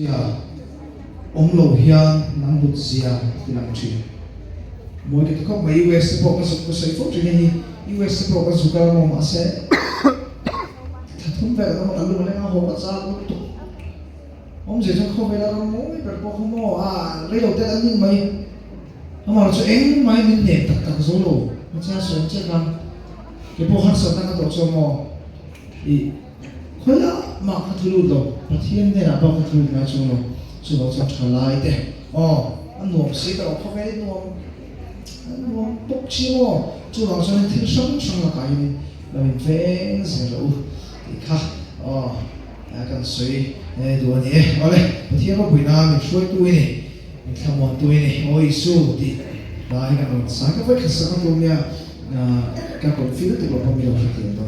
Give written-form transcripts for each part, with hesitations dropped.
Ya, ông lâu hiền nắng bút zia thì làm chuyện. Mỗi cái có mấy US bộ cái số cái sấy phốt trên này US bộ cái số cái mà sẽ thật không về nó mà luôn lên nó hồ ra luôn tụ. Ông chỉ cho không về là nó mỗi cái bộ không mò lấy đầu tiên là những mấy ông mà cho em mấy mình nè tất số lô nó sẽ sớm chết lắm cái bộ hát sớm nó tổ cho mò thì khối là mà cái thứ đồ mà thiên này là bao cái thứ này cho nó cho trả lại thế anh nuông xí tao không phải nuông bốc chi mà chú nào cho nên thiên sống là cái này là mình phải gì rồi thì khác cần suy đùa nhỉ đây thiên có buổi nào mình suy tôi này mình tham món tôi này ôi su thì lại cái nó sáng cái với cái sáng tôi nha các con phiếu thì bọn mình được tiền rồi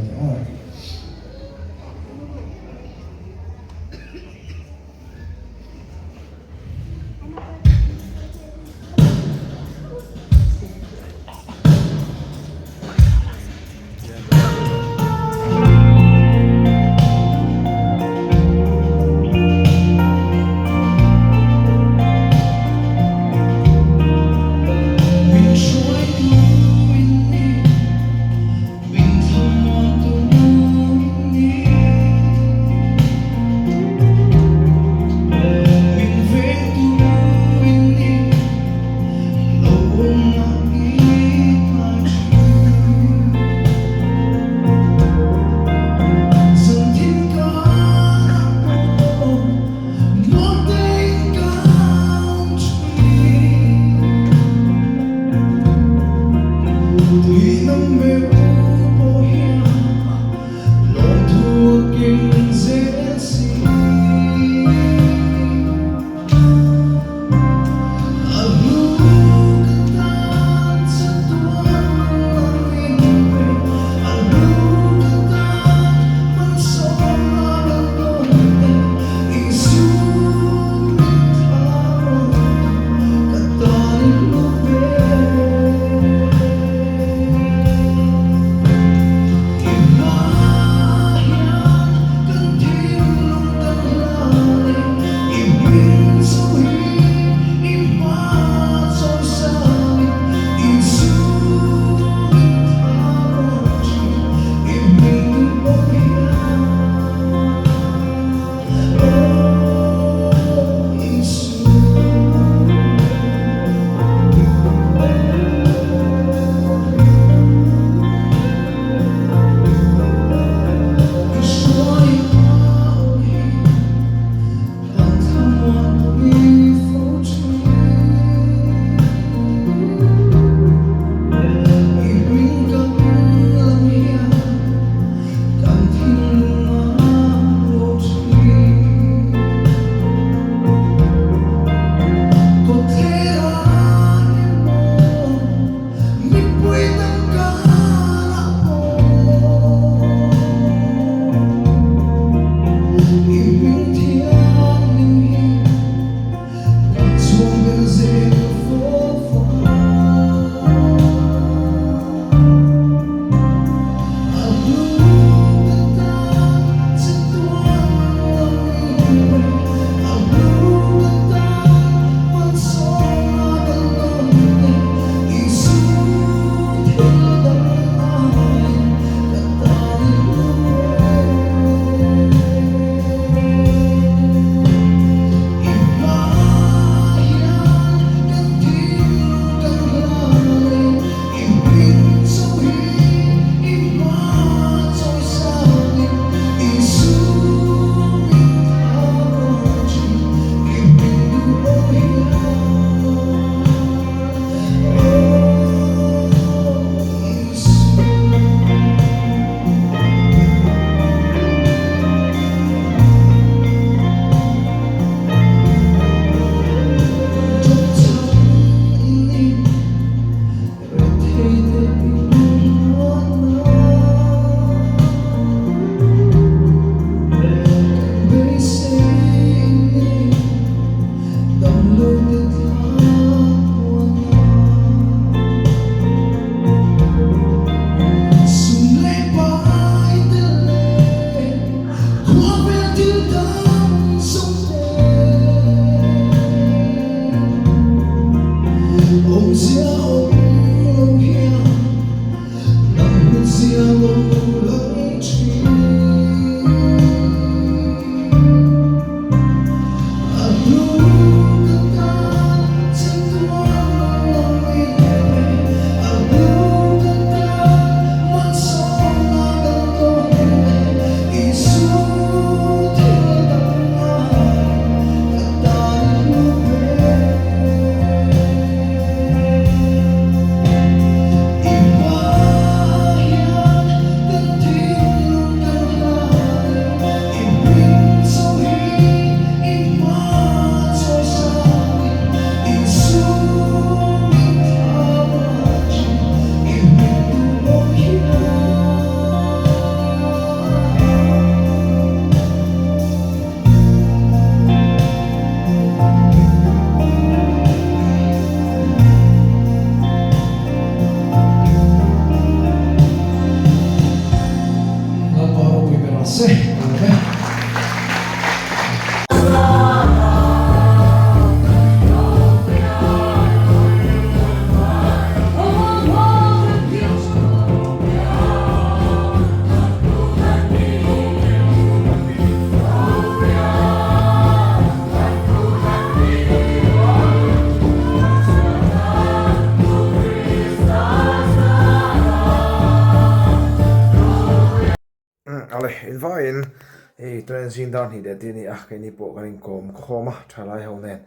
in tuan zin dan hi de ti ni cái ni po kan in kom khoma thalai ho nen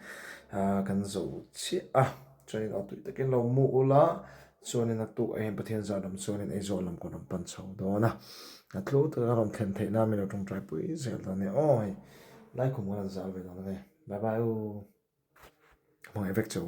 kan zo chi chuanin au tui takin lo mu ula chuanin a tu em pathian za dam chuanin ei zo lam ko ram pan chho do na a tlu tu ram thlen thei na mi lo tung trai pui zel da ne oi lai khum ngan zal ve na ne bye bye u mo evek chu